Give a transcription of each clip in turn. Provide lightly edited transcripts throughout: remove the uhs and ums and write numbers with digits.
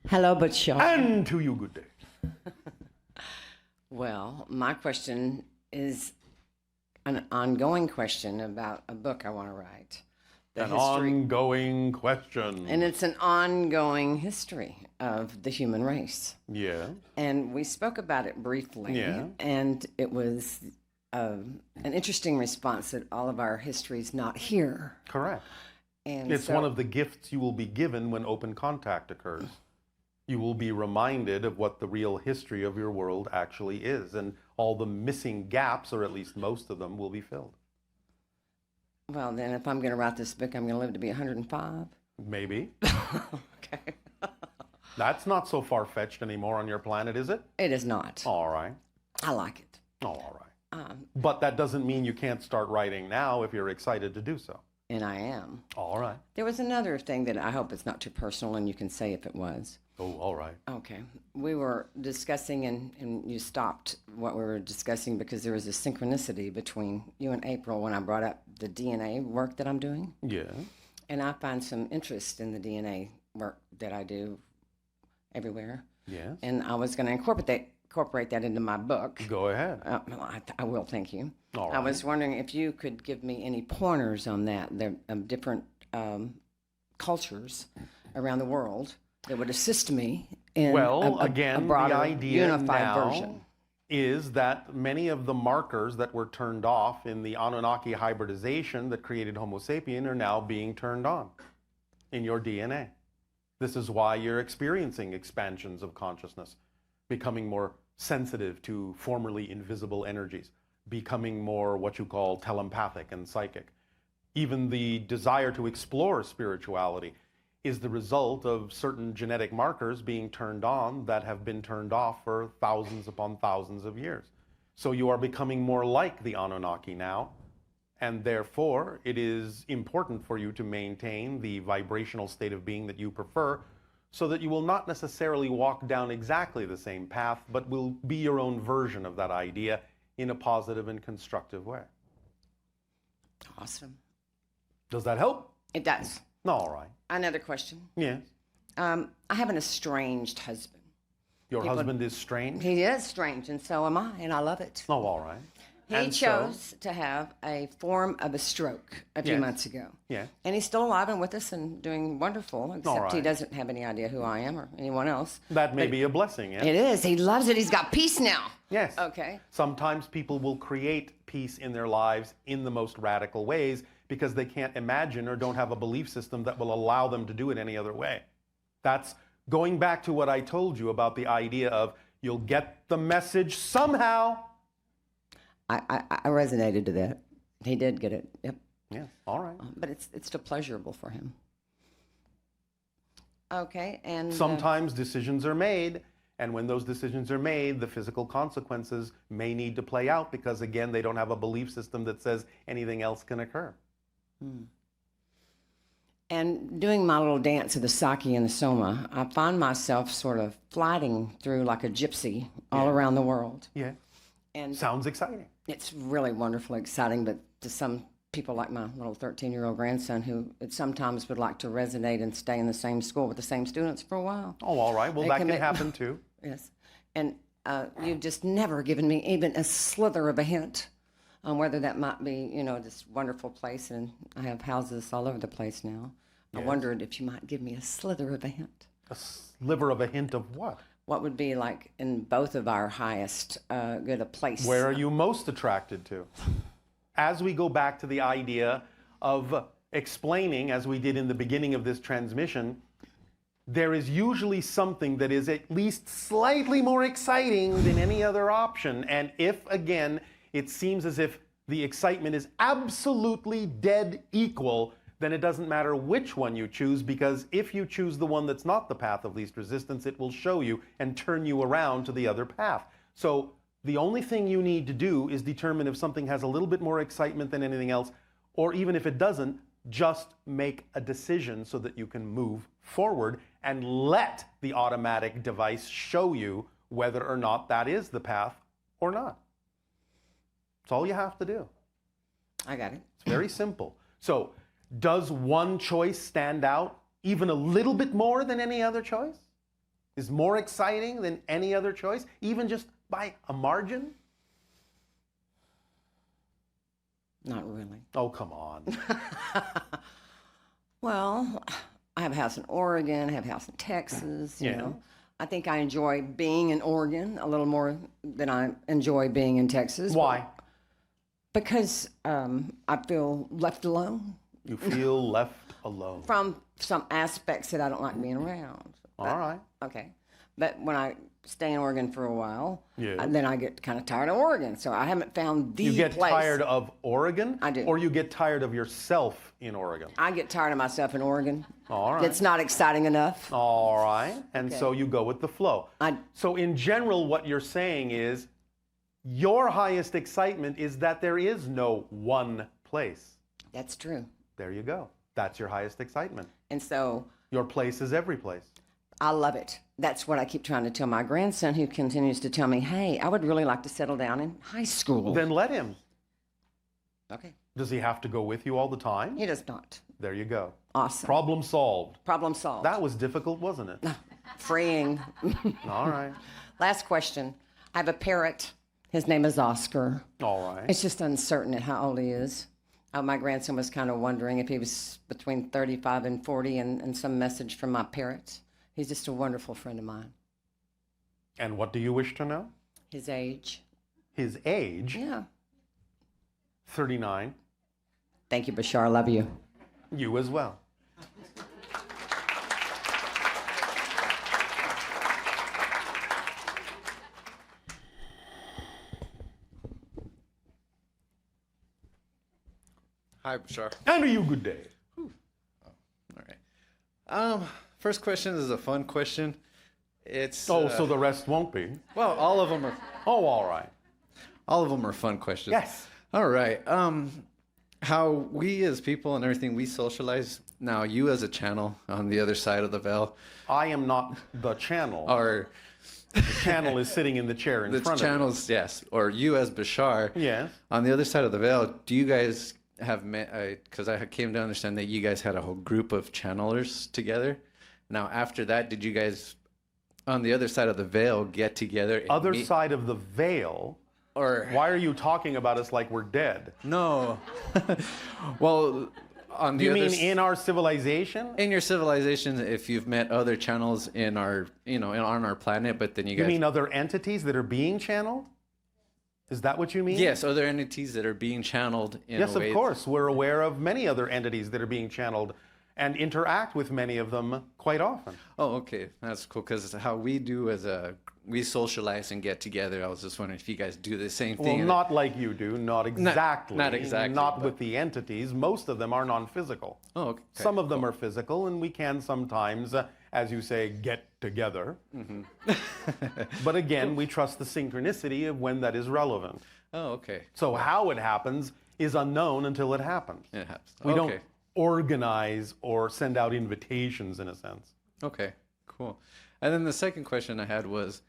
Hello, Bashar. And to you, good day. Well, my question is an ongoing question about a book I want to write. An ongoing question. And it's an ongoing history of the human race. Yeah. And we spoke about it briefly. Yeah. And it was an interesting response that all of our history is not here. Correct. And it's one of the gifts you will be given when open contact occurs. You will be reminded of what the real history of your world actually is, and all the missing gaps, or at least most of them, will be filled. Well, then if I'm going to write this book, I'm going to live to be 105? Maybe. Okay. That's not so far-fetched anymore on your planet, is it? It is not. All right. I like it. Oh, all right. But that doesn't mean you can't start writing now if you're excited to do so. And I am. All right. There was another thing that I hope it's not too personal, and you can say if it was. Oh, all right. Okay. We were discussing, and you stopped what we were discussing because there was a synchronicity between you and April when I brought up the DNA work that I'm doing. Yeah. And I find some interest in the DNA work that I do everywhere. Yes. And I was going to incorporate that into my book. Go ahead. I will, thank you. All right. I was wondering if you could give me any pointers on that. There are different cultures around the world that would assist me in again, a broader, the idea unified now version. Is that many of the markers that were turned off in the Anunnaki hybridization that created Homo sapien are now being turned on in your DNA. This is why you're experiencing expansions of consciousness, becoming more sensitive to formerly invisible energies, becoming more what you call telepathic and psychic. Even the desire to explore spirituality is the result of certain genetic markers being turned on that have been turned off for thousands upon thousands of years. So you are becoming more like the Anunnaki now, and therefore it is important for you to maintain the vibrational state of being that you prefer, so that you will not necessarily walk down exactly the same path, but will be your own version of that idea in a positive and constructive way. Awesome. Does that help? It does. All right. Another question. Yes. I have an estranged husband. Your husband is strange? He is strange, and so am I, and I love it. Oh, all right. He chose to have a form of a stroke a few months ago. Yeah. And he's still alive and with us and doing wonderful, except he right. doesn't have any idea who I am or anyone else. That may be a blessing, yes? It is. He loves it. He's got peace now. Yes. Okay. Sometimes people will create peace in their lives in the most radical ways because they can't imagine or don't have a belief system that will allow them to do it any other way. That's going back to what I told you about the idea of you'll get the message somehow. I resonated to that. He did get it. Yep. Yeah. All right. But it's still pleasurable for him. Okay. And sometimes decisions are made, and when those decisions are made, the physical consequences may need to play out because, again, they don't have a belief system that says anything else can occur. And doing my little dance of the Saki and the Soma, I find myself sort of flighting through like a gypsy all around the world. Yeah. And sounds exciting. It's really wonderfully exciting, but to some people like my little 13-year-old grandson who sometimes would like to resonate and stay in the same school with the same students for a while. Oh, all right. Well, that can happen too. Yes. And you've just never given me even a slither of a hint on whether that might be, this wonderful place. And I have houses all over the place now. Yes. I wondered if you might give me a slither of a hint. A sliver of a hint of what? What would be like in both of our highest good a place? Where are you most attracted to? As we go back to the idea of explaining, as we did in the beginning of this transmission, there is usually something that is at least slightly more exciting than any other option. And if, again, it seems as if the excitement is absolutely dead equal, then it doesn't matter which one you choose, because if you choose the one that's not the path of least resistance, it will show you and turn you around to the other path. So the only thing you need to do is determine if something has a little bit more excitement than anything else, or even if it doesn't, just make a decision so that you can move forward and let the automatic device show you whether or not that is the path or not. That's all you have to do. I got it. It's very simple. So, does one choice stand out even a little bit more than any other choice? is more exciting than any other choice, even just by a margin? Not really. Oh, come on. Well, I have a house in Oregon, I have a house in Texas, you Yeah. know. I think I enjoy being in Oregon a little more than I enjoy being in Texas. Why? Because I feel left alone You feel left alone. from some aspects that I don't like being around. All right. Okay. But when I stay in Oregon for a while, Yeah. then I get kind of tired of Oregon. So I haven't found the You get place. tired of Oregon? I do. Or you get tired of yourself in Oregon? I get tired of myself in Oregon. All right. It's not exciting enough. All right. And so you go with the flow. I- So in general, what you're saying is your highest excitement is that there is no one place. That's true. There you go. That's your highest excitement. And so Your place is every place. I love it. That's what I keep trying to tell my grandson, who continues to tell me, hey, I would really like to settle down in high school. Then let him. Okay. Does he have to go with you all the time? He does not. There you go. Awesome. Problem solved. Problem solved. That was difficult, wasn't it? Freeing. All right. Last question. I have a parrot. His name is Oscar. All right. It's just uncertain at how old he is. My grandson was kind of wondering if he was between 35 and 40 and some message from my parrot. He's just a wonderful friend of mine. And what do you wish to know? His age. His age? Yeah. 39. Thank you, Bashar. Love you. You as well. Hi, Bashar. And to you, good day. All right. First question is a fun question. It's So the rest won't be. well, all of them are All right. fun questions. Yes. All right. How we as people and everything we socialize now. You as a channel on the other side of the veil I am not the channel. are The channel is sitting in the chair in the front of channels. Yes, or you as Bashar. you. Yes. On the other side of the veil, do you guys have met? Because I came to understand that you guys had a whole group of channelers together. Now, after that, did you guys, on the other side of the veil, get together? And Other meet, side of the veil. or Why are you talking about us like we're dead? no? Well, on the You other mean in our civilization? in your civilization, if you've met other channels in our, on our planet, but then you You guys, mean other entities that are being channeled? Is that what you mean? yes, other entities that are being channeled in Yes, a way. of course. We're aware of many other entities that are being channeled and interact with many of them quite often. Oh, okay, that's cool. Because how we do we socialize and get together. I was just wondering if you guys do the same Well, thing. not like you do, not exactly. not exactly, Not but- with the entities. Most of them are non-physical. Oh, okay. Some of them are physical, and we can sometimes, as you say, get together. Mm-hmm. But again, we trust the synchronicity of when that is relevant. Oh, okay. So how it happens is unknown until it happens. It happens. We okay. don't organize or send out invitations in a sense. Okay, cool. And then the second question I had was,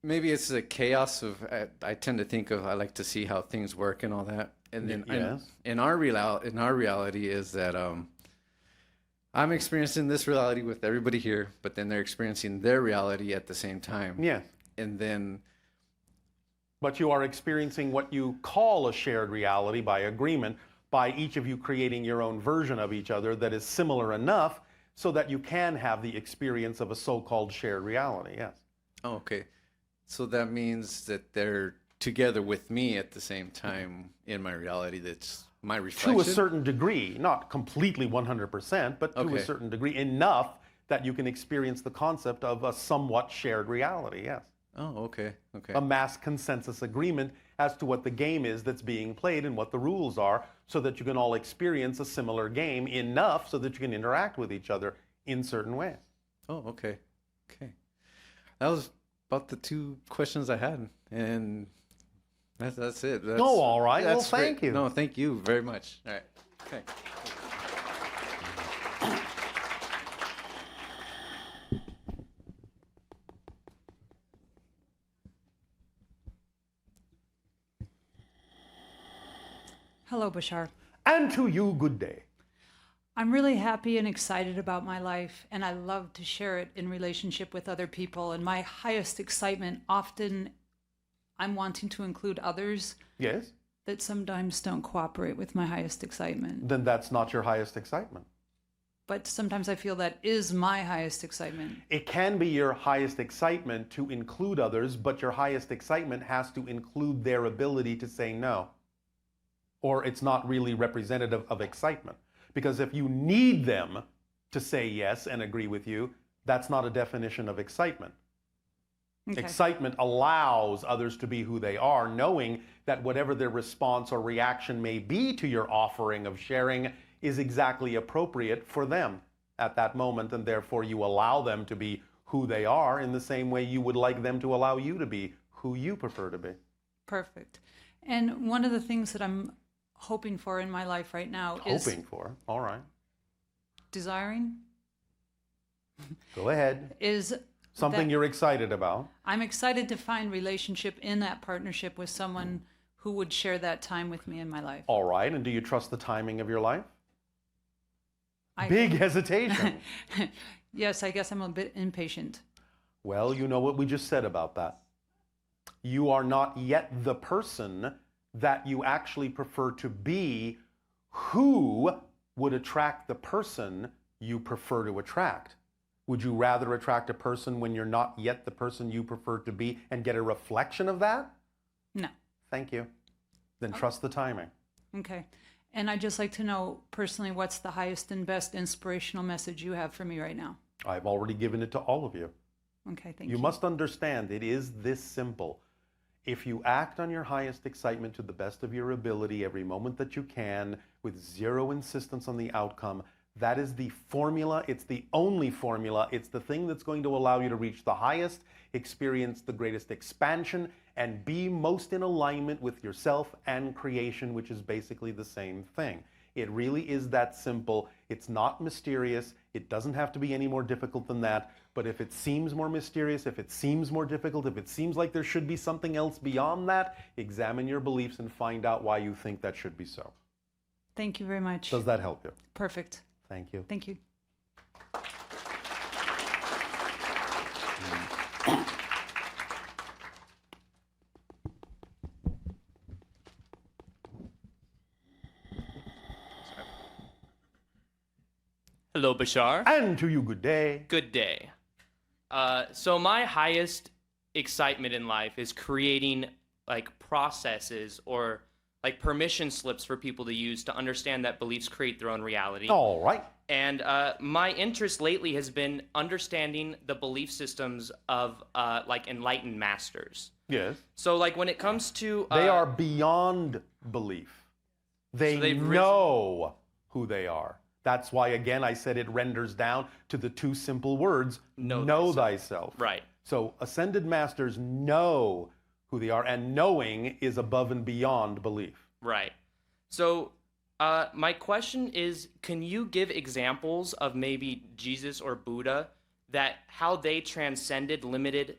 maybe it's the chaos of, I tend to think of, I like to see how things work and all that. And then Yes. in our reality is that I'm experiencing this reality with everybody here, but then they're experiencing their reality at the same time. Yes. And then, But you are experiencing what you call a shared reality by agreement, by each of you creating your own version of each other that is similar enough so that you can have the experience of a so-called shared reality. Yes. oh, okay. So that means that they're together with me at the same time in my reality. That's my reflection. To a certain degree, not completely 100%, but to a Okay. certain degree, enough that you can experience the concept of a somewhat shared reality. Yes. Oh, okay. Okay. A mass consensus agreement as to what the game is that's being played and what the rules are, so that you can all experience a similar game enough so that you can interact with each other in certain ways. Oh, okay. Okay. That was about the two questions I had. And that's it. That's, Oh, all right. Well, that's great. thank you. No, thank you very much. All right. Okay. Hello, Bashar. And to you, good day. I'm really happy and excited about my life, and I love to share it in relationship with other people. And my highest excitement, often I'm wanting to include others Yes? that sometimes don't cooperate with my highest excitement. Then that's not your highest excitement. But sometimes I feel that is my highest excitement. It can be your highest excitement to include others, but your highest excitement has to include their ability to say no. Or it's not really representative of excitement. Because if you need them to say yes and agree with you, that's not a definition of excitement. Okay. Excitement allows others to be who they are, knowing that whatever their response or reaction may be to your offering of sharing is exactly appropriate for them at that moment, and therefore you allow them to be who they are in the same way you would like them to allow you to be who you prefer to be. Perfect. And one of the things that I'm hoping for in my life right now is Hoping for, all right. desiring Go ahead. is Something that you're excited about. I'm excited to find relationship in that partnership with someone who would share that time with me in my life. All right, and do you trust the timing of your life? I- Big hesitation. Yes, I guess I'm a bit impatient. Well, you know what we just said about that. You are not yet the person that you actually prefer to be, who would attract the person you prefer to attract. Would you rather attract a person when you're not yet the person you prefer to be and get a reflection of that? No. Thank you. Then trust the timing. Okay. And I'd just like to know personally what's the highest and best inspirational message you have for me right now? I've already given it to all of you. Okay, thank you. You must understand it is this simple. If you act on your highest excitement to the best of your ability every moment that you can, with zero insistence on the outcome, that is the formula. It's the only formula. It's the thing that's going to allow you to reach the highest, experience the greatest expansion, and be most in alignment with yourself and creation, which is basically the same thing. It really is that simple. It's not mysterious. It doesn't have to be any more difficult than that. But if it seems more mysterious, if it seems more difficult, if it seems like there should be something else beyond that, examine your beliefs and find out why you think that should be so. Thank you very much. Does that help you? Perfect. Thank you. Thank you. Hello, Bashar. And to you, good day. Good day. So my highest excitement in life is creating like processes or like permission slips for people to use to understand that beliefs create their own reality. All right. And my interest lately has been understanding the belief systems of like enlightened masters. Yes. So like when it comes to They are beyond belief. They So they've know who they are. That's why, again, I said it renders down to the two simple words, know thyself. Right. So ascended masters know who they are, and knowing is above and beyond belief. Right. So my question is, can you give examples of maybe Jesus or Buddha that how they transcended limited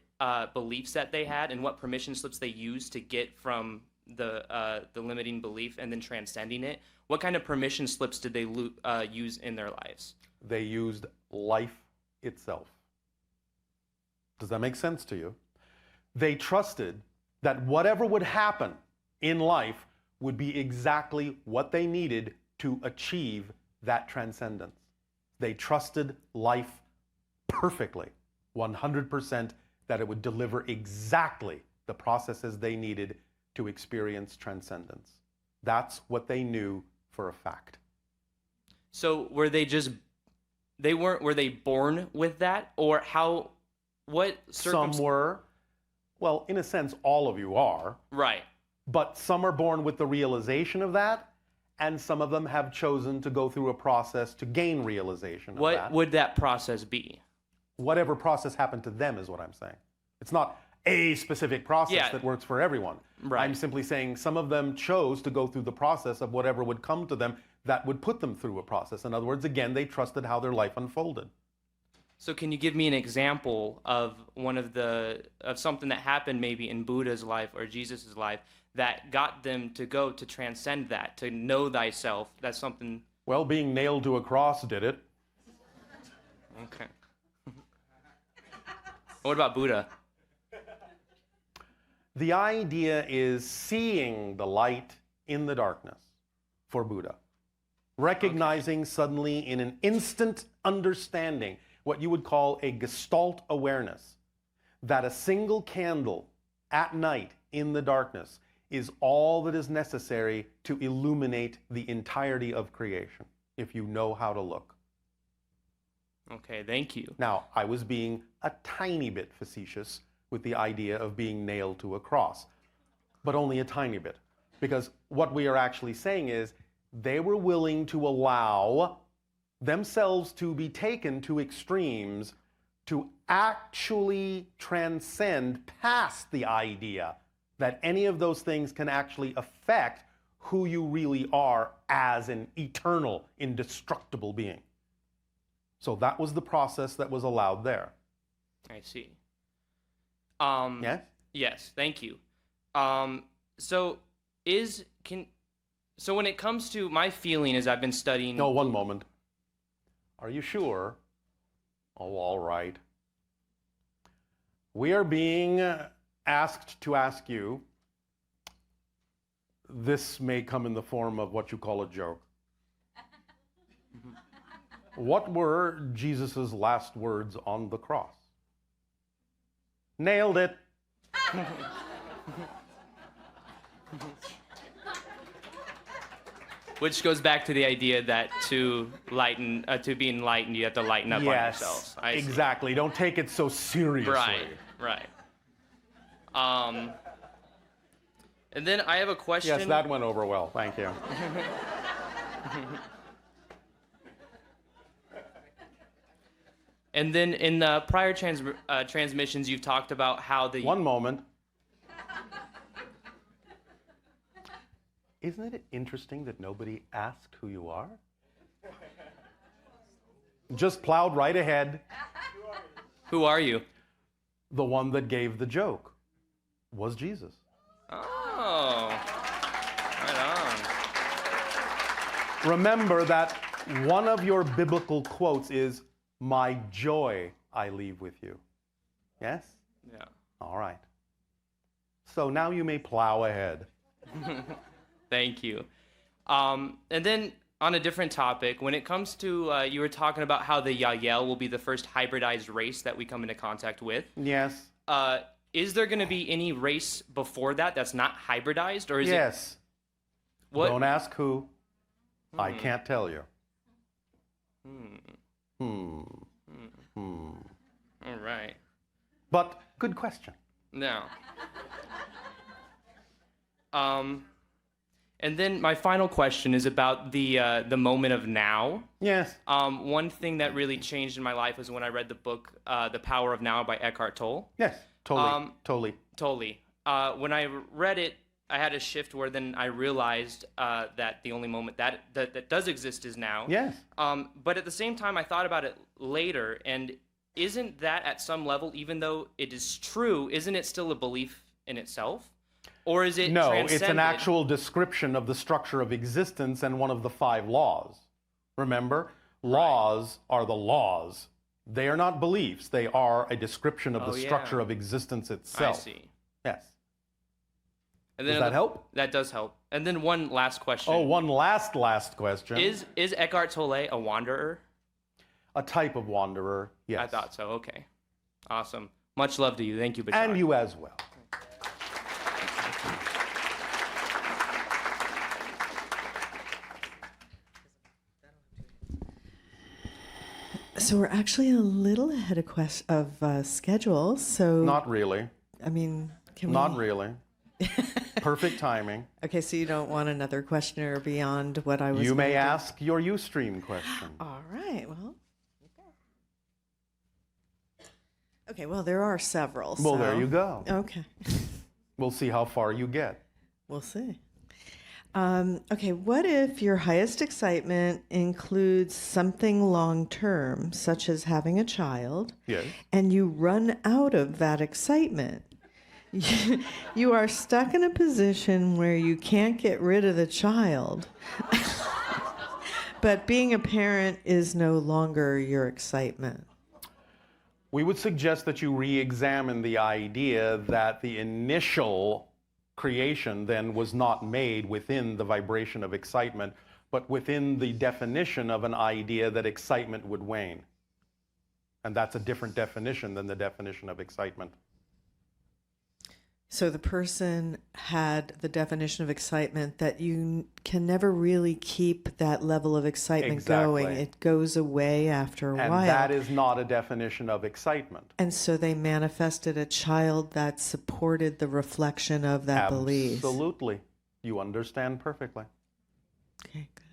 beliefs that they had and what permission slips they used to get from the limiting belief and then transcending it? What kind of permission slips did they use in their lives? They used life itself. Does that make sense to you? They trusted that whatever would happen in life would be exactly what they needed to achieve that transcendence. They trusted life perfectly, 100%, that it would deliver exactly the processes they needed to experience transcendence. That's what they knew for a fact. So were they born with that, or what Some were, well, in a sense, all of you are. Right. But some are born with the realization of that, and some of them have chosen to go through a process to gain realization of that. What would that process be? Whatever process happened to them is what I'm saying. It's not a specific process that works for everyone. Right. I'm simply saying some of them chose to go through the process of whatever would come to them that would put them through a process. In other words, again, they trusted how their life unfolded. So can you give me an example of something that happened maybe in Buddha's life or Jesus' life that got them to go to transcend that, to know thyself? That's something Well, being nailed to a cross did it. Okay. What about Buddha? The idea is seeing the light in the darkness for Buddha. Recognizing suddenly in an instant understanding, what you would call a gestalt awareness, that a single candle at night in the darkness is all that is necessary to illuminate the entirety of creation, if you know how to look. Okay, thank you. Now, I was being a tiny bit facetious with the idea of being nailed to a cross, but only a tiny bit. Because what we are actually saying is they were willing to allow themselves to be taken to extremes to actually transcend past the idea that any of those things can actually affect who you really are as an eternal, indestructible being. So that was the process that was allowed there. I see. Yes? Yes, thank you. So when it comes to my feeling as I've been studying. No, one moment. Are you sure? Oh, all right. We are being asked to ask you. This may come in the form of what you call a joke. What were Jesus' last words on the cross? Nailed it. Which goes back to the idea that to be enlightened, you have to lighten up on yourselves. I see. Exactly. Don't take it so seriously. Right. And then I have a question. Yes, that went over well. Thank you. And then in the prior transmissions, you've talked about how the. One moment. Isn't it interesting that nobody asked who you are? Just plowed right ahead. Who are you? The one that gave the joke was Jesus. Oh, right on. Remember that one of your biblical quotes is, "My joy I leave with you." Yes? Yeah. All right. So now you may plow ahead. Thank you. And then on a different topic, when it comes to, you were talking about how the Yael will be the first hybridized race that we come into contact with. Yes. Is there going to be any race before that that's not hybridized, or is Yes. it? What? Don't ask who. I can't tell you. All right. But good question. No. And then my final question is about the moment of now. Yes. One thing that really changed in my life was when I read the book The Power of Now by Eckhart Tolle. Yes. Totally. When I read it, I had a shift where then I realized that the only moment that does exist is now. Yes. But at the same time, I thought about it later, and isn't that at some level, even though it is true, isn't it still a belief in itself? Or is it No, it's an transcended? actual description of the structure of existence and one of the 5 laws. Remember? Laws are the laws. They are not beliefs. They are a description of the structure of existence itself. I see. Yes. And then Does that help? That does help. And then one last question. Oh, one last question. Is Eckhart Tolle a wanderer? A type of wanderer, yes. I thought so. Okay. Awesome. Much love to you. Thank you, Bashar. And you as well. So we're actually a little ahead of schedule. So Not really. I mean, can Not we? really. Perfect timing. Okay, so you don't want another questioner beyond what I was. You may gonna do? ask your Ustream question. All right. Well. Okay. Well, there are several. Well, so- there you go. Okay. We'll see how far you get. We'll see. Okay, what if your highest excitement includes something long term, such as having a child, Yes. and you run out of that excitement? You are stuck in a position where you can't get rid of the child, But being a parent is no longer your excitement. We would suggest that you re-examine the idea that the initial creation then was not made within the vibration of excitement, but within the definition of an idea that excitement would wane. And that's a different definition than the definition of excitement. So the person had the definition of excitement that you can never really keep that level of excitement going. Exactly. It goes away after a And while. that is not a definition of excitement. And so they manifested a child that supported the reflection of that belief. Absolutely. You understand perfectly. Okay, good.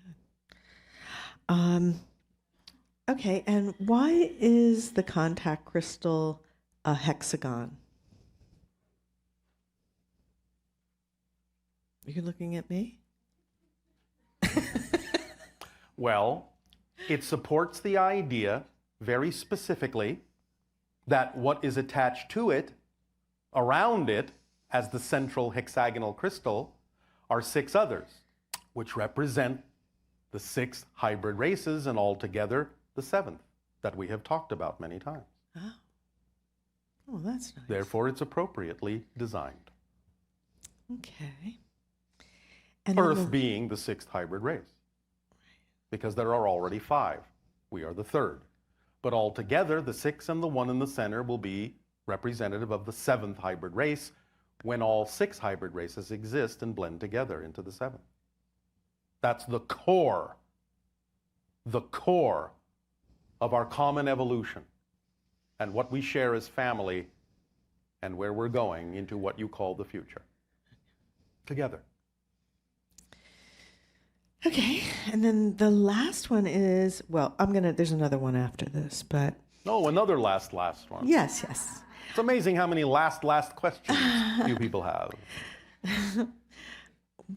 Okay, and why is the contact crystal a hexagon? Are you looking at me? Well, it supports the idea very specifically that what is attached to it, around it, as the central hexagonal crystal, are 6 others, which represent the 6 hybrid races, and altogether the 7th that we have talked about many times. Oh, that's nice. Therefore, it's appropriately designed. Okay. And then Earth being the 6th hybrid race, because there are already 5. We are the 3rd. But altogether, the 6 and the 1 in the center will be representative of the 7th hybrid race, when all 6 hybrid races exist and blend together into the 7th. That's the core of our common evolution and what we share as family and where we're going into what you call the future. Together. Okay, and then the last one is, well, there's another one after this, but Oh, another last one. yes. It's amazing how many last questions you people have.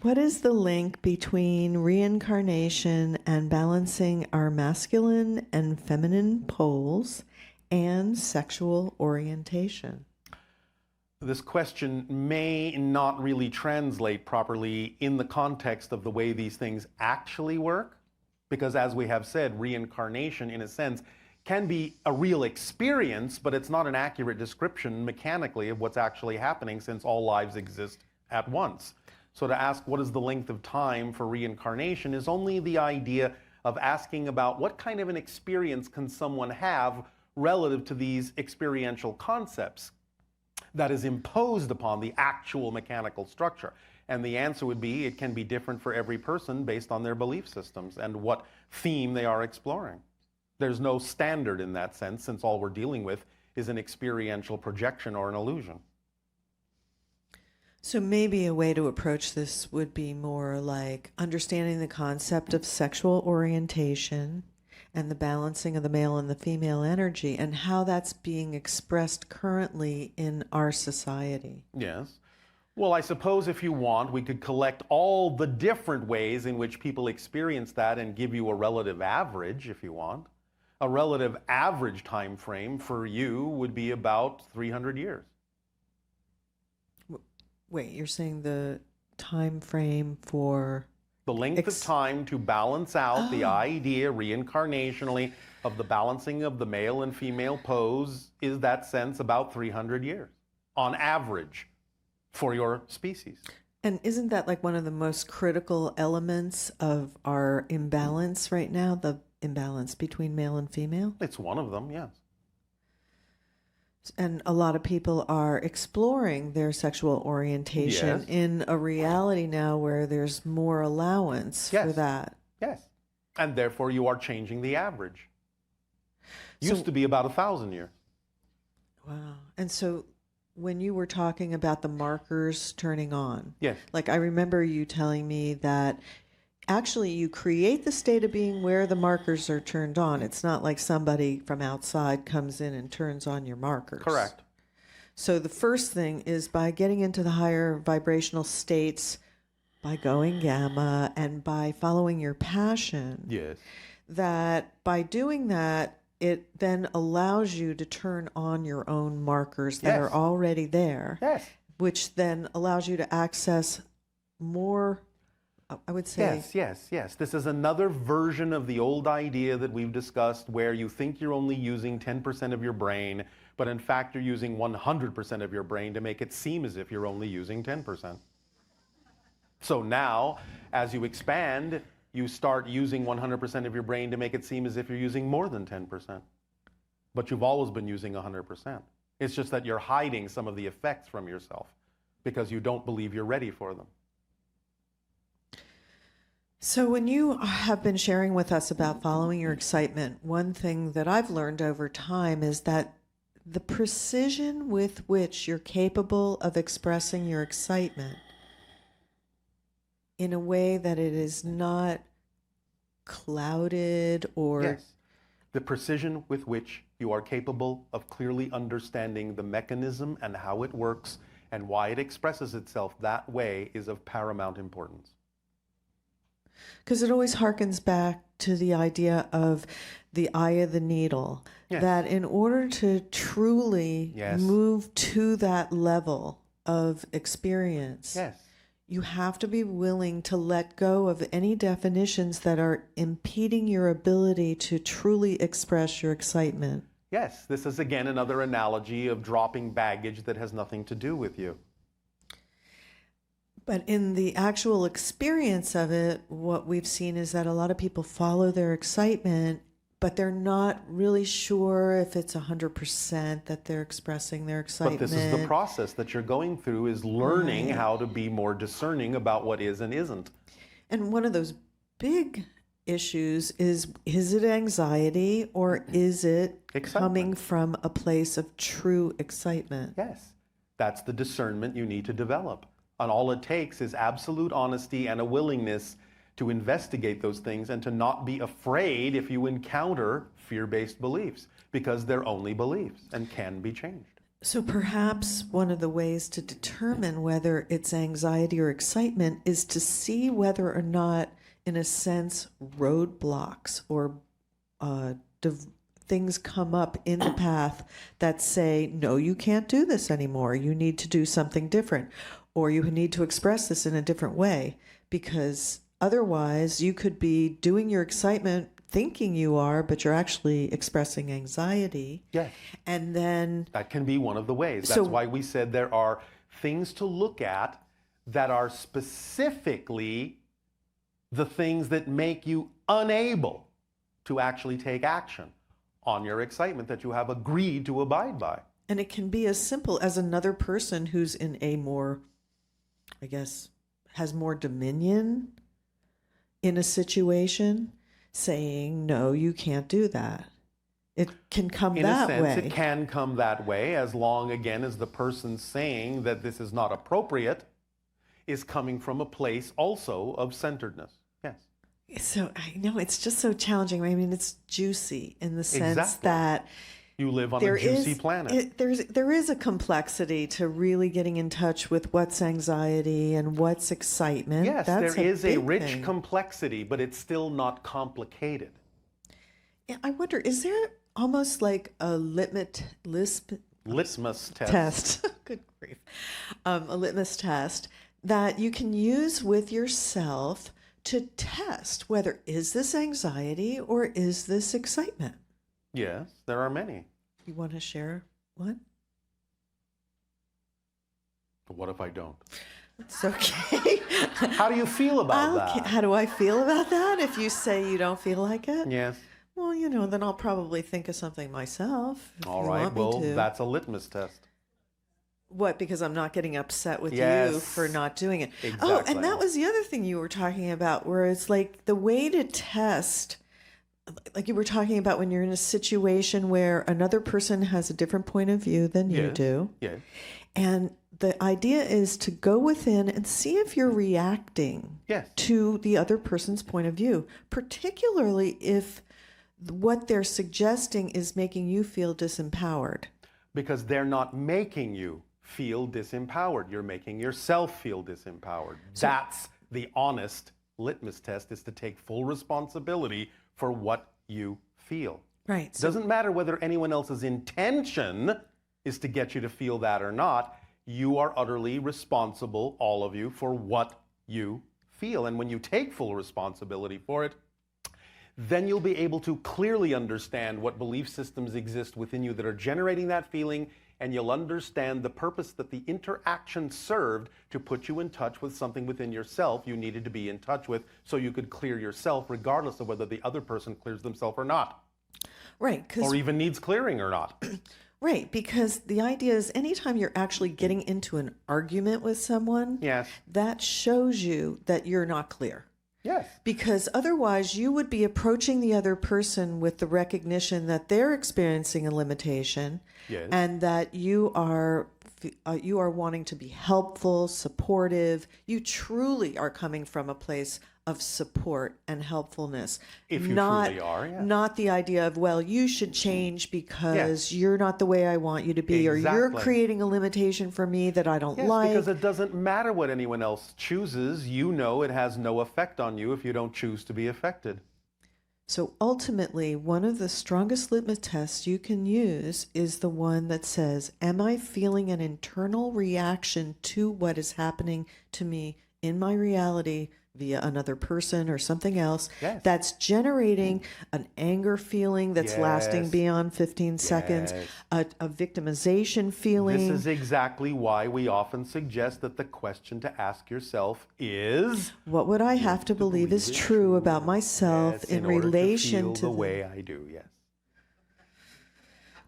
What is the link between reincarnation and balancing our masculine and feminine poles and sexual orientation? This question may not really translate properly in the context of the way these things actually work, because as we have said, reincarnation, in a sense, can be a real experience, but it's not an accurate description mechanically of what's actually happening, since all lives exist at once. So to ask what is the length of time for reincarnation is only the idea of asking about what kind of an experience can someone have relative to these experiential concepts that is imposed upon the actual mechanical structure. And the answer would be it can be different for every person based on their belief systems and what theme they are exploring. There's no standard in that sense, since all we're dealing with is an experiential projection or an illusion. So maybe a way to approach this would be more like understanding the concept of sexual orientation and the balancing of the male and the female energy and how that's being expressed currently in our society. Yes. Well, I suppose if you want, we could collect all the different ways in which people experience that and give you a relative average, if you want. A relative average time frame for you would be about 300 years. Wait, you're saying the time frame for The length of time to balance out the idea reincarnationally of the balancing of the male and female pose is that sense about 300 years on average for your species. And isn't that like one of the most critical elements of our imbalance right now, the imbalance between male and female? It's one of them, yes. And a lot of people are exploring their sexual orientation Yes. in a reality now where there's more allowance for Yes. that. Yes. And therefore you are changing the average. So- Used to be about 1,000 years. Wow. And so when you were talking about the markers turning on, Yes. like I remember you telling me that actually you create the state of being where the markers are turned on. It's not like somebody from outside comes in and turns on your markers. Correct. So the first thing is by getting into the higher vibrational states, by going gamma and by following your passion, Yes. that by doing that, it then allows you to turn on your own markers that Yes. are already there, Yes. which then allows you to access more I would say. Yes. This is another version of the old idea that we've discussed where you think you're only using 10% of your brain, but in fact you're using 100% of your brain to make it seem as if you're only using 10%. So now, as you expand, you start using 100% of your brain to make it seem as if you're using more than 10%. But you've always been using 100%. It's just that you're hiding some of the effects from yourself because you don't believe you're ready for them. So when you have been sharing with us about following your excitement, one thing that I've learned over time is that the precision with which you're capable of expressing your excitement in a way that it is not clouded or... Yes. The precision with which you are capable of clearly understanding the mechanism and how it works and why it expresses itself that way is of paramount importance. Because it always harkens back to the idea of the eye of the needle, Yes. that in order to truly Yes. move to that level of experience, Yes. you have to be willing to let go of any definitions that are impeding your ability to truly express your excitement. Yes, this is again another analogy of dropping baggage that has nothing to do with you. But in the actual experience of it, what we've seen is that a lot of people follow their excitement, but they're not really sure if it's 100% that they're expressing their excitement. But this is the process that you're going through, is learning Right. how to be more discerning about what is and isn't. And one of those big issues is it anxiety or is it Excitement. coming from a place of true excitement? Yes, that's the discernment you need to develop. And all it takes is absolute honesty and a willingness to investigate those things and to not be afraid if you encounter fear-based beliefs, because they're only beliefs and can be changed. So perhaps one of the ways to determine whether it's anxiety or excitement is to see whether or not, in a sense, roadblocks or things come up in the path that say, no, you can't do this anymore. You need to do something different, or you need to express this in a different way, because otherwise you could be doing your excitement thinking you are, but you're actually expressing anxiety. Yes. And then That can be one of the ways. That's So- why we said there are things to look at that are specifically the things that make you unable to actually take action on your excitement that you have agreed to abide by. And it can be as simple as another person who's in a more, I guess, has more dominion in a situation saying, no, you can't do that. It can come In that a sense, way. it can come that way, as long, again, as the person saying that this is not appropriate is coming from a place also of centeredness. Yes. So I know it's just so challenging. I mean, it's juicy in the sense Exactly. that You live on there a juicy is planet. there is a complexity to really getting in touch with what's anxiety and what's excitement. Yes, That's there is a big rich thing. complexity, but it's still not complicated. Yeah, I wonder, is there almost like a Litmus test. test? Good grief. A litmus test that you can use with yourself to test whether is this anxiety or is this excitement. Yes, there are many. You want to share one? But what if I don't? It's okay. How do you feel about that? How do I feel about that? If you say you don't feel like it, Yes. well, then I'll probably think of something myself. If All you right. want me Well, to. that's a litmus test. What? Because I'm not getting upset with you Yes. for not doing it. Oh, Exactly. and that was the other thing you were talking about, where it's like the way to test, like you were talking about when you're in a situation where another person has a different point of view than you Yes. do. Yes. And the idea is to go within and see if you're reacting Yes. to the other person's point of view, particularly if what they're suggesting is making you feel disempowered. Because they're not making you feel disempowered. You're making yourself feel disempowered. That's the honest litmus test, is to take full responsibility for what you feel. Right. It doesn't matter whether anyone else's intention is to get you to feel that or not. You are utterly responsible, all of you, for what you feel. And when you take full responsibility for it, then you'll be able to clearly understand what belief systems exist within you that are generating that feeling, and you'll understand the purpose that the interaction served to put you in touch with something within yourself you needed to be in touch with so you could clear yourself regardless of whether the other person clears themselves or not. Right. Or even needs clearing or not. Right, because the idea is anytime you're actually getting into an argument with someone, Yes. that shows you that you're not clear. Yes. Because otherwise, you would be approaching the other person with the recognition that they're experiencing a limitation, Yes. and that you are wanting to be helpful, supportive. You truly are coming from a place of support and helpfulness. If you not, truly are, yes. Not the idea of, well, you should change because you're not the way I want you to be, or you're Exactly. creating a limitation for me that I don't Yes, like. because it doesn't matter what anyone else chooses. You know it has no effect on you if you don't choose to be affected. So ultimately, one of the strongest litmus tests you can use is the one that says, am I feeling an internal reaction to what is happening to me in my reality via another person or something else Yes. that's generating an anger feeling that's lasting Yes. beyond 15 seconds, a victimization feeling? This is exactly why we often suggest that the question to ask yourself is, What would I have to believe is true about myself yes, in order relation feel to the the way I do, yes.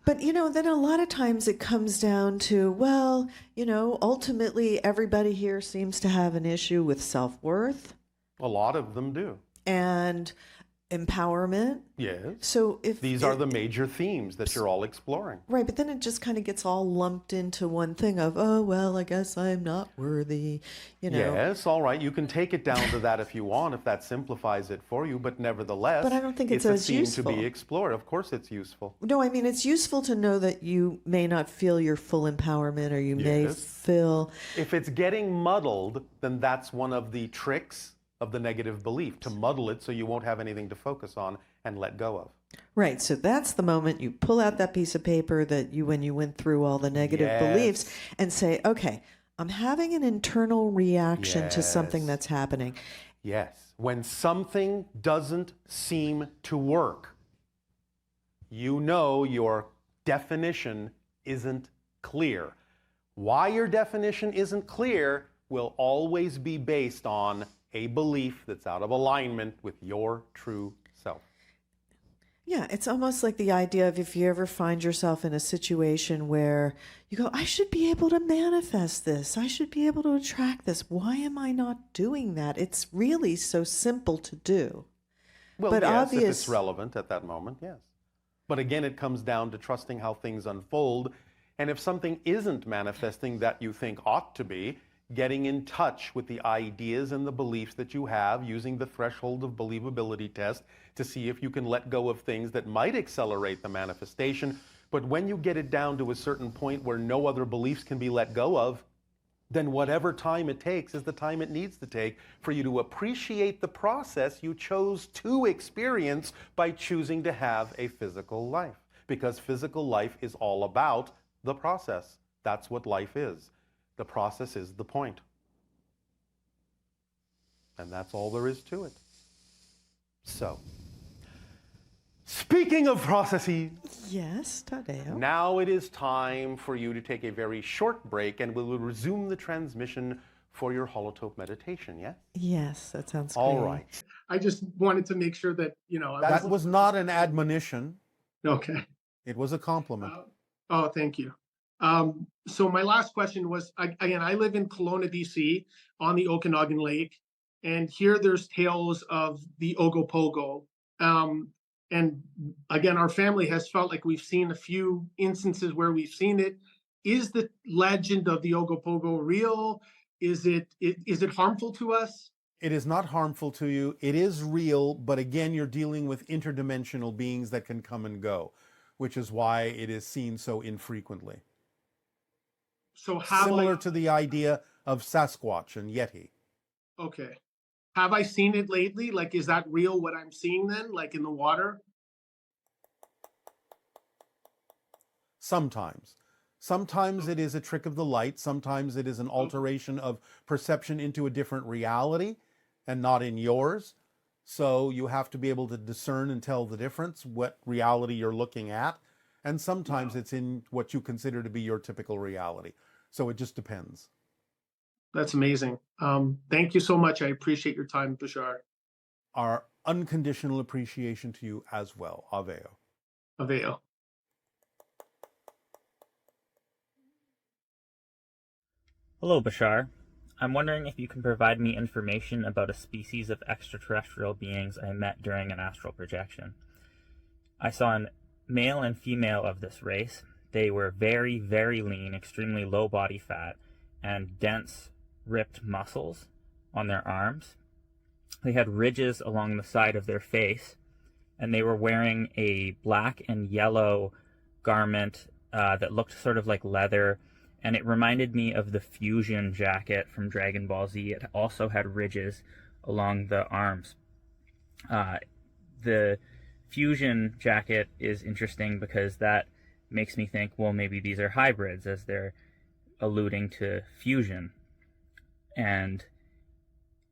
But, then a lot of times it comes down to, well, ultimately everybody here seems to have an issue with self-worth A lot of them do. and empowerment. Yes. So if These are the major themes that you're all exploring. right, but then it just kind of gets all lumped into one thing of, oh, well, I guess I'm not worthy, Yes, all right. You can take it down to that if you want, if that simplifies it for you. But nevertheless, But I don't think it's a as theme useful. to be explored. Of course, it's useful. No, I mean, it's useful to know that you may not feel your full empowerment, or you may Yes. feel, If it's getting muddled, then that's one of the tricks of the negative belief, to muddle it so you won't have anything to focus on and let go of. right. So that's the moment you pull out that piece of paper that when you went through all the negative Yes. beliefs, and say, okay, I'm having an internal reaction to something Yes. that's happening. Yes. When something doesn't seem to work, you know your definition isn't clear. Why your definition isn't clear will always be based on a belief that's out of alignment with your true self. Yeah, it's almost like the idea of if you ever find yourself in a situation where you go, I should be able to manifest this. I should be able to attract this. Why am I not doing that? It's really so simple to do. Well, But yes, if it's relevant at that moment, yes. But again, it comes down to trusting how things unfold. And if something isn't manifesting that you think ought to be, getting in touch with the ideas and the beliefs that you have, using the threshold of believability test to see if you can let go of things that might accelerate the manifestation. But when you get it down to a certain point where no other beliefs can be let go of, then whatever time it takes is the time it needs to take for you to appreciate the process you chose to experience by choosing to have a physical life. Because physical life is all about the process. That's what life is. The process is the point. And that's all there is to it. So, speaking of processes, Yes, Tadeo. now it is time for you to take a very short break, and we will resume the transmission for your holotope meditation, yeah? Yes, that sounds great. All right. I just wanted to make sure that, I That was not an admonition. okay. It was a compliment. Oh, thank you. So my last question was, again, I live in Kelowna, BC, on the Okanagan Lake, and here there's tales of the Ogopogo. And again, our family has felt like we've seen a few instances where we've seen it. Is the legend of the Ogopogo real? Is it harmful to us? It is not harmful to you. It is real, but again, you're dealing with interdimensional beings that can come and go, which is why it is seen so infrequently. So have Similar to the idea of Sasquatch and Yeti. okay. Have I seen it lately? Like, is that real what I'm seeing then, like in the water? Sometimes. Sometimes it is a trick of the light. Sometimes it is an alteration of perception into a different reality. and not in yours. So you have to be able to discern and tell the difference, what reality you're looking at. And sometimes it's in what you consider to be your typical reality. So it just depends. That's amazing. Thank you so much. I appreciate your time, Bashar. Our unconditional appreciation to you as well. Aveo. Aveo. Hello, Bashar. I'm wondering if you can provide me information about a species of extraterrestrial beings I met during an astral projection. I saw a male and female of this race. They were very, very lean, extremely low body fat, and dense, ripped muscles on their arms. They had ridges along the side of their face, and they were wearing a black and yellow garment that looked sort of like leather, and it reminded me of the fusion jacket from Dragon Ball Z. It also had ridges along the arms. The fusion jacket is interesting because that makes me think, well, maybe these are hybrids, as they're alluding to fusion. And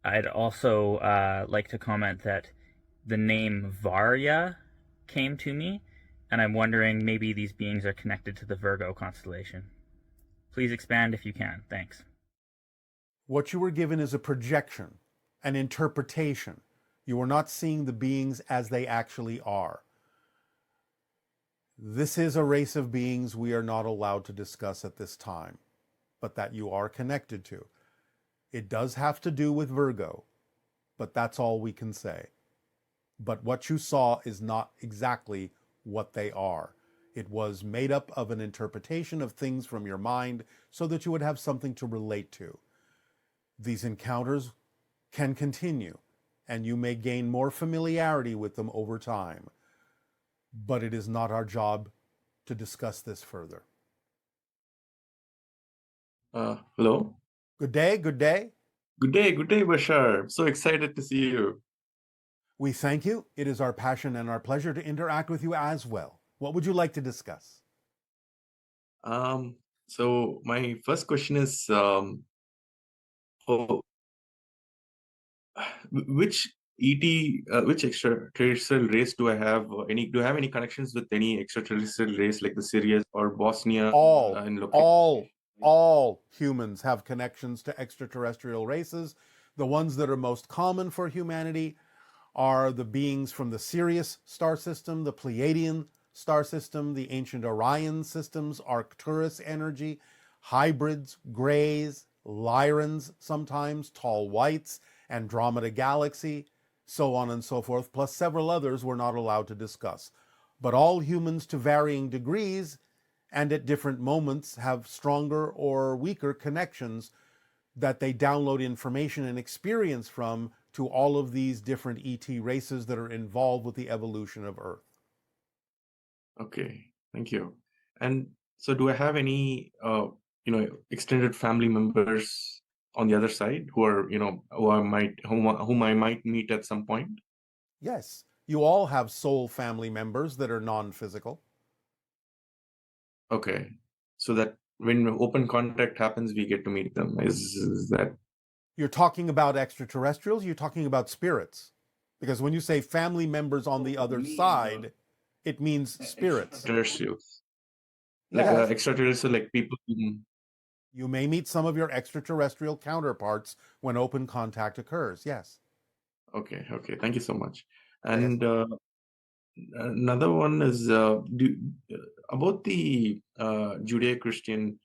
I'd also like to comment that the name Varya came to me, and I'm wondering maybe these beings are connected to the Virgo constellation. Please expand if you can. Thanks. What you were given is a projection, an interpretation. You are not seeing the beings as they actually are. This is a race of beings we are not allowed to discuss at this time, but that you are connected to. It does have to do with Virgo, but that's all we can say. But what you saw is not exactly what they are. It was made up of an interpretation of things from your mind so that you would have something to relate to. These encounters can continue, and you may gain more familiarity with them over time. But it is not our job to discuss this further. Hello. Good day, good day. Good day, Bashar. So excited to see you. We thank you. It is our passion and our pleasure to interact with you as well. What would you like to discuss? So my first question is, which which extraterrestrial race do I have? Do I have any connections with any extraterrestrial race like the Sirius or Bosnia? In location? All humans have connections to extraterrestrial races. The ones that are most common for humanity are the beings from the Sirius star system, the Pleiadian star system, the ancient Orion systems, Arcturus energy, hybrids, grays, Lyrans sometimes, tall whites, Andromeda galaxy, so on and so forth, plus several others we're not allowed to discuss. But all humans to varying degrees and at different moments have stronger or weaker connections that they download information and experience from to all of these different ET races that are involved with the evolution of Earth. Okay, thank you. And so do I have any, extended family members on the other side who are, whom I might meet at some point? Yes, you all have soul family members that are non-physical. Okay, so that when open contact happens, we get to meet them. Is that? You're talking about extraterrestrials, you're talking about spirits. Because when you say family members on the other side, it means spirits. Extraterrestrials. Like Yes. extraterrestrial, like people. You may meet some of your extraterrestrial counterparts when open contact occurs, yes. Okay, thank you so much. And another one is about the Judeo-Christian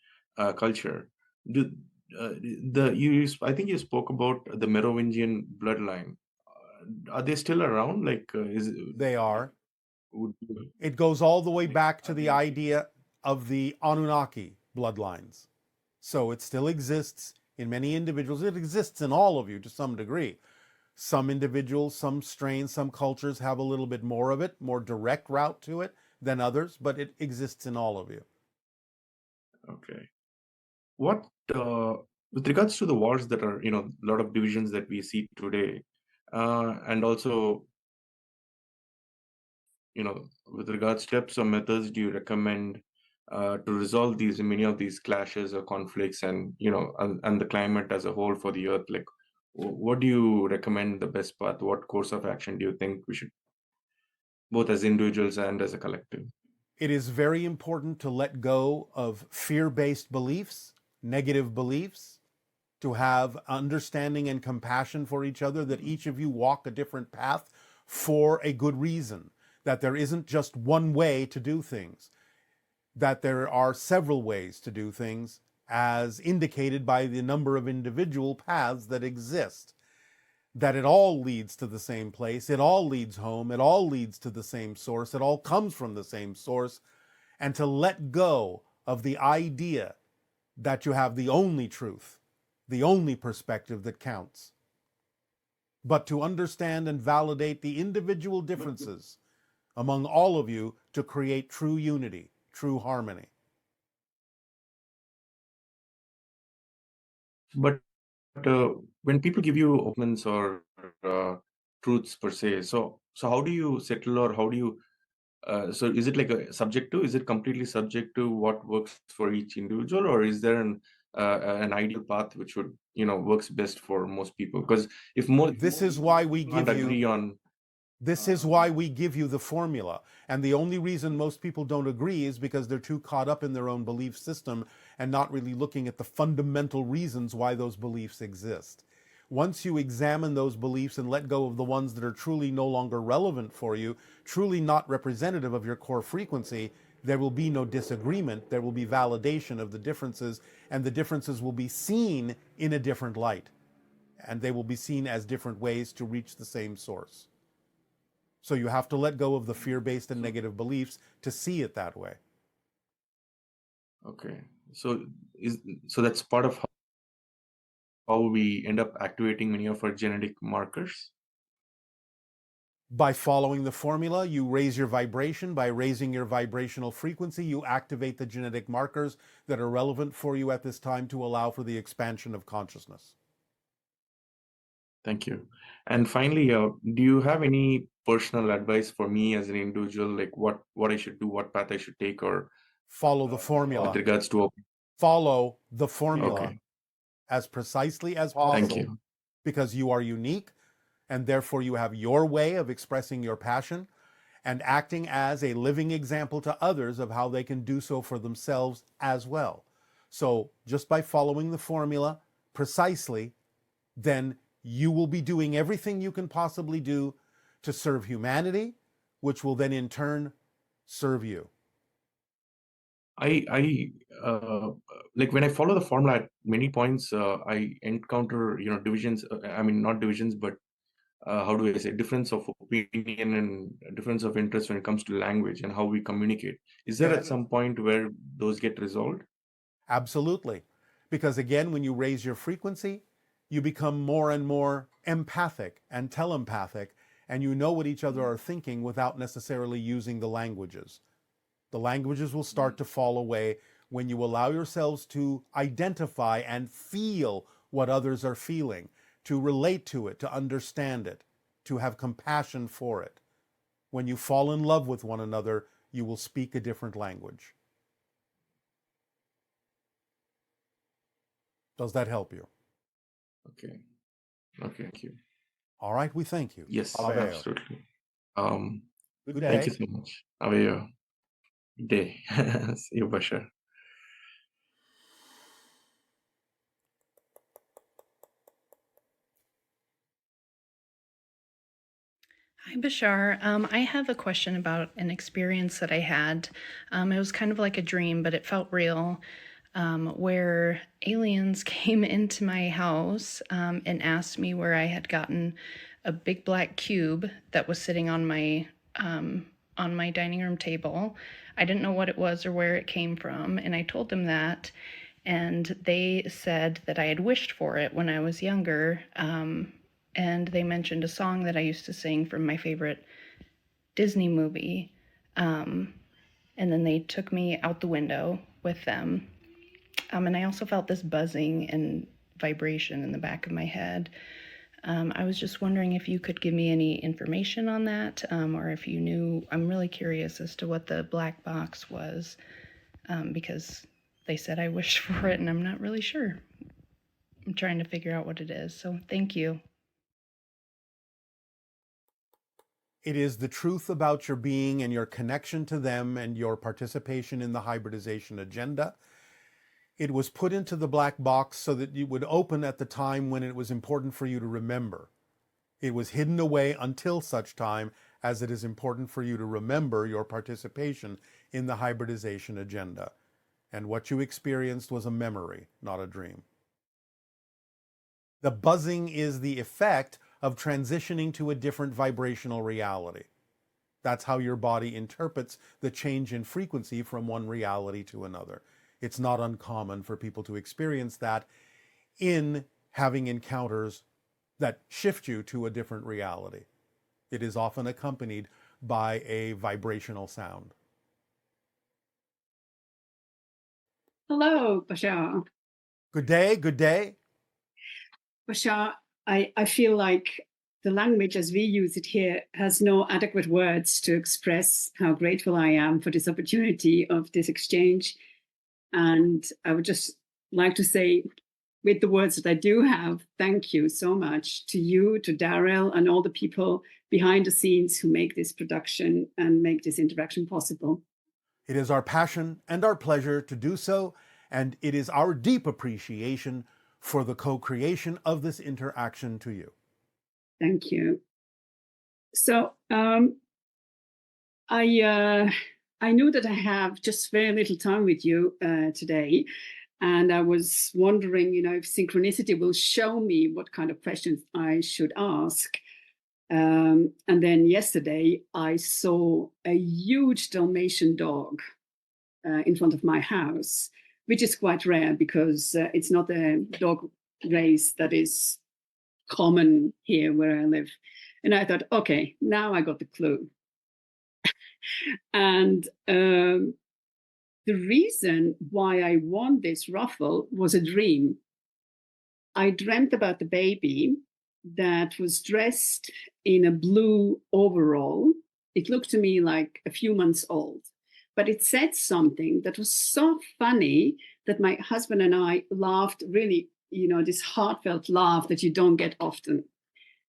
culture. I think you spoke about the Merovingian bloodline. Are they still around? They are. It goes all the way back to the idea of the Anunnaki bloodlines. So it still exists in many individuals. It exists in all of you to some degree. Some individuals, some strains, some cultures have a little bit more of it, more direct route to it than others, but it exists in all of you. Okay. What, with regards to the wars that are, a lot of divisions that we see today, and also, with regards to steps or methods do you recommend to resolve many of these clashes or conflicts and, and the climate as a whole for the Earth? Like, what do you recommend the best path? What course of action do you think we should, both as individuals and as a collective? It is very important to let go of fear-based beliefs, negative beliefs, to have understanding and compassion for each other, that each of you walk a different path for a good reason, that there isn't just one way to do things, that there are several ways to do things, as indicated by the number of individual paths that exist, that it all leads to the same place, it all leads home, it all leads to the same source, it all comes from the same source, and to let go of the idea that you have the only truth, the only perspective that counts, but to understand and validate the individual differences among all of you to create true unity, true harmony. But when people give you opinions or truths per se, so how do you settle, or how do you so is it like a subjective? Is it completely subject to what works for each individual, or is there an ideal path which would, works best for most people? Because if most This is why we can't give agree you on, This is why we give you the formula. And the only reason most people don't agree is because they're too caught up in their own belief system and not really looking at the fundamental reasons why those beliefs exist. Once you examine those beliefs and let go of the ones that are truly no longer relevant for you, truly not representative of your core frequency, there will be no disagreement. There will be validation of the differences, and the differences will be seen in a different light. And they will be seen as different ways to reach the same source. So you have to let go of the fear-based and negative beliefs to see it that way. okay, so that's part of how we end up activating many of our genetic markers. By following the formula, you raise your vibration. By raising your vibrational frequency, you activate the genetic markers that are relevant for you at this time to allow for the expansion of consciousness. Thank you. And finally, do you have any personal advice for me as an individual, like what I should do, what path I should take, or Follow the formula. with regards to? Follow the formula Okay, as precisely as thank possible, you. because you are unique, and therefore you have your way of expressing your passion and acting as a living example to others of how they can do so for themselves as well. So just by following the formula precisely, then you will be doing everything you can possibly do to serve humanity, which will then in turn serve you. I like when I follow the formula at many points, I encounter, divisions. I mean, not divisions, but how do I say, difference of opinion and difference of interest when it comes to language and how we communicate. Is there Yeah. at some point where those get resolved? Absolutely. Because again, when you raise your frequency, you become more and more empathic and telepathic, and you know what each other are thinking without necessarily using the languages. The languages will start to fall away when you allow yourselves to identify and feel what others are feeling, to relate to it, to understand it, to have compassion for it. When you fall in love with one another, you will speak a different language. Does that help you? Okay. Okay. Thank you. All right, we thank you. Yes, Aveo. absolutely. Good Thank day. you so much. Have a good day. See you, Bashar. Hi, Bashar. I have a question about an experience that I had. It was kind of like a dream, but it felt real, where aliens came into my house and asked me where I had gotten a big black cube that was sitting on my dining room table. I didn't know what it was or where it came from, and I told them that, and they said that I had wished for it when I was younger. And they mentioned a song that I used to sing from my favorite Disney movie. And then they took me out the window with them. And I also felt this buzzing and vibration in the back of my head. I was just wondering if you could give me any information on that, or if you knew. I'm really curious as to what the black box was, because they said I wished for it, and I'm not really sure. I'm trying to figure out what it is. So thank you. It is the truth about your being and your connection to them and your participation in the hybridization agenda. It was put into the black box so that it would open at the time when it was important for you to remember. It was hidden away until such time as it is important for you to remember your participation in the hybridization agenda. And what you experienced was a memory, not a dream. The buzzing is the effect of transitioning to a different vibrational reality. That's how your body interprets the change in frequency from one reality to another. It's not uncommon for people to experience that in having encounters that shift you to a different reality. It is often accompanied by a vibrational sound. Hello, Bashar. Good day, good day. Bashar, I feel like the language as we use it here has no adequate words to express how grateful I am for this opportunity of this exchange. And I would just like to say, with the words that I do have, thank you so much to you, to Darryl, and all the people behind the scenes who make this production and make this interaction possible. It is our passion and our pleasure to do so, and it is our deep appreciation for the co-creation of this interaction to you. Thank you. So I knew that I have just very little time with you today, and I was wondering, if synchronicity will show me what kind of questions I should ask. And then yesterday, I saw a huge Dalmatian dog in front of my house, which is quite rare because it's not a dog race that is common here where I live. And I thought, okay, now I got the clue. And the reason why I won this raffle was a dream. I dreamt about the baby that was dressed in a blue overall. It looked to me like a few months old, but it said something that was so funny that my husband and I laughed really, this heartfelt laugh that you don't get often.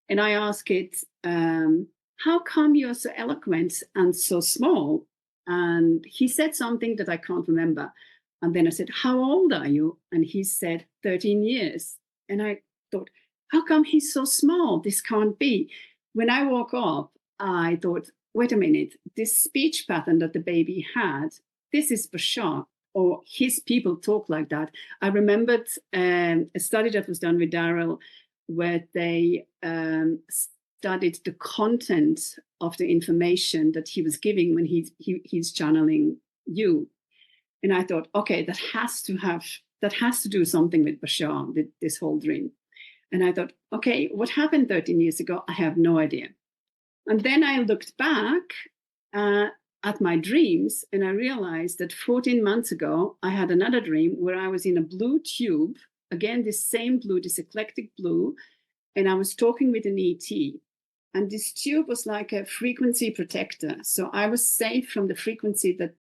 And I asked it, how come you're so eloquent and so small? And he said something that I can't remember. And then I said, how old are you? And he said, 13 years. And I thought, how come he's so small? This can't be. When I woke up, I thought, wait a minute, this speech pattern that the baby had, this is Bashar, or his people talk like that. I remembered a study that was done with Darryl where they studied the content of the information that he was giving when he's channeling you. And I thought, okay, that has to do something with Bashar, this whole dream. And I thought, okay, what happened 13 years ago? I have no idea. And then I looked back at my dreams and I realized that 14 months ago, I had another dream where I was in a blue tube, again, this same blue, this eclectic blue, and I was talking with an ET. And this tube was like a frequency protector. So I was safe from the frequency that